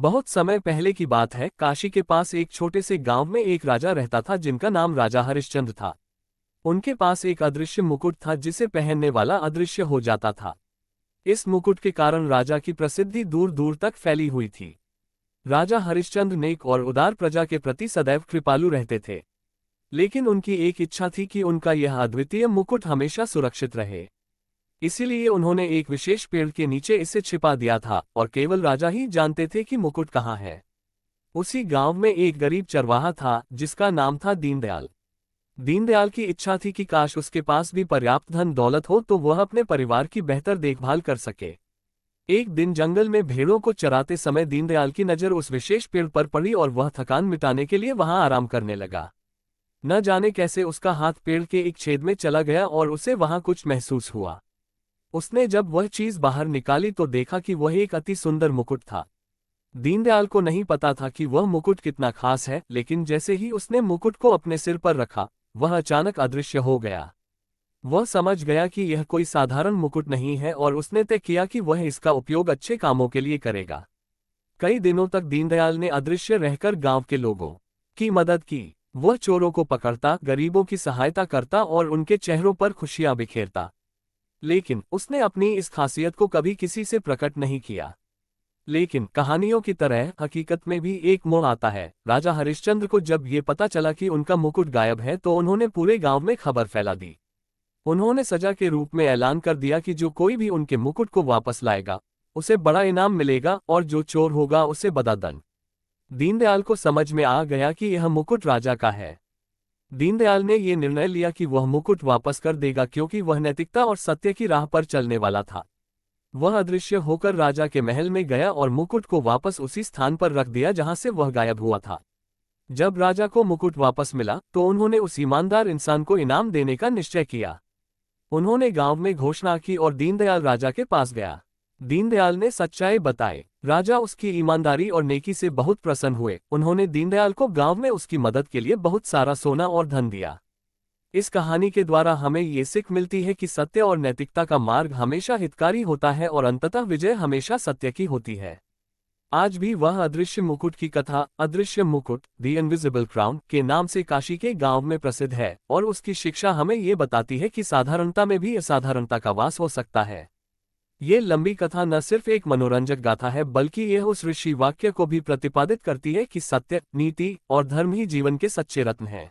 बहुत समय पहले की बात है। काशी के पास एक छोटे से गांव में एक राजा रहता था जिनका नाम राजा हरिश्चंद्र था। उनके पास एक अदृश्य मुकुट था जिसे पहनने वाला अदृश्य हो जाता था। इस मुकुट के कारण राजा की प्रसिद्धि दूर दूर तक फैली हुई थी। राजा हरिश्चंद्र नेक और उदार प्रजा के प्रति सदैव कृपालु रहते थे। लेकिन उनकी एक इच्छा थी कि उनका यह अद्वितीय मुकुट हमेशा सुरक्षित रहे। इसीलिए उन्होंने एक विशेष पेड़ के नीचे इसे छिपा दिया था और केवल राजा ही जानते थे कि मुकुट कहाँ है। उसी गांव में एक गरीब चरवाहा था जिसका नाम था दीनदयाल। दीनदयाल की इच्छा थी कि काश उसके पास भी पर्याप्त धन दौलत हो तो वह अपने परिवार की बेहतर देखभाल कर सके। एक दिन जंगल में भेड़ों को चराते समय दीनदयाल की नज़र उस विशेष पेड़ पर पड़ी और वह थकान मिटाने के लिए वहां आराम करने लगा। न जाने कैसे उसका हाथ पेड़ के एक छेद में चला गया और उसे वहां कुछ महसूस हुआ। उसने जब वह चीज बाहर निकाली तो देखा कि वह एक अति सुंदर मुकुट था। दीनदयाल को नहीं पता था कि वह मुकुट कितना खास है, लेकिन जैसे ही उसने मुकुट को अपने सिर पर रखा, वह अचानक अदृश्य हो गया। वह समझ गया कि यह कोई साधारण मुकुट नहीं है और उसने तय किया कि वह इसका उपयोग अच्छे कामों के लिए करेगा। कई दिनों तक दीनदयाल ने अदृश्य रहकर गांव के लोगों की मदद की। वह चोरों को पकड़ता, गरीबों की सहायता करता और उनके चेहरों पर खुशियां बिखेरता। लेकिन उसने अपनी इस खासियत को कभी किसी से प्रकट नहीं किया। लेकिन कहानियों की तरह हकीकत में भी एक मोड़ आता है। राजा हरिश्चंद्र को जब ये पता चला कि उनका मुकुट गायब है तो उन्होंने पूरे गांव में खबर फैला दी। उन्होंने सजा के रूप में ऐलान कर दिया कि जो कोई भी उनके मुकुट को वापस लाएगा उसे बड़ा इनाम मिलेगा और जो चोर होगा उसे बड़ा दंड। दीनदयाल को समझ में आ गया कि यह मुकुट राजा का है। दीनदयाल ने यह निर्णय लिया कि वह मुकुट वापस कर देगा क्योंकि वह नैतिकता और सत्य की राह पर चलने वाला था। वह अदृश्य होकर राजा के महल में गया और मुकुट को वापस उसी स्थान पर रख दिया जहां से वह गायब हुआ था। जब राजा को मुकुट वापस मिला तो उन्होंने उस ईमानदार इंसान को इनाम देने का निश्चय किया। उन्होंने गांव में घोषणा की और दीनदयाल राजा के पास गया। दीनदयाल ने सच्चाई बताई। राजा उसकी ईमानदारी और नेकी से बहुत प्रसन्न हुए। उन्होंने दीनदयाल को गांव में उसकी मदद के लिए बहुत सारा सोना और धन दिया। इस कहानी के द्वारा हमें ये सीख मिलती है कि सत्य और नैतिकता का मार्ग हमेशा हितकारी होता है और अंततः विजय हमेशा सत्य की होती है। आज भी वह अदृश्य मुकुट की कथा, अदृश्य मुकुट, द इनविजिबल क्राउन के नाम से काशी के गांव में प्रसिद्ध है और उसकी शिक्षा हमें ये बताती है कि साधारणता में भी असाधारणता का वास हो सकता है। ये लंबी कथा न सिर्फ एक मनोरंजक गाथा है बल्कि यह उस ऋषि वाक्य को भी प्रतिपादित करती है कि सत्य, नीति और धर्म ही जीवन के सच्चे रत्न हैं।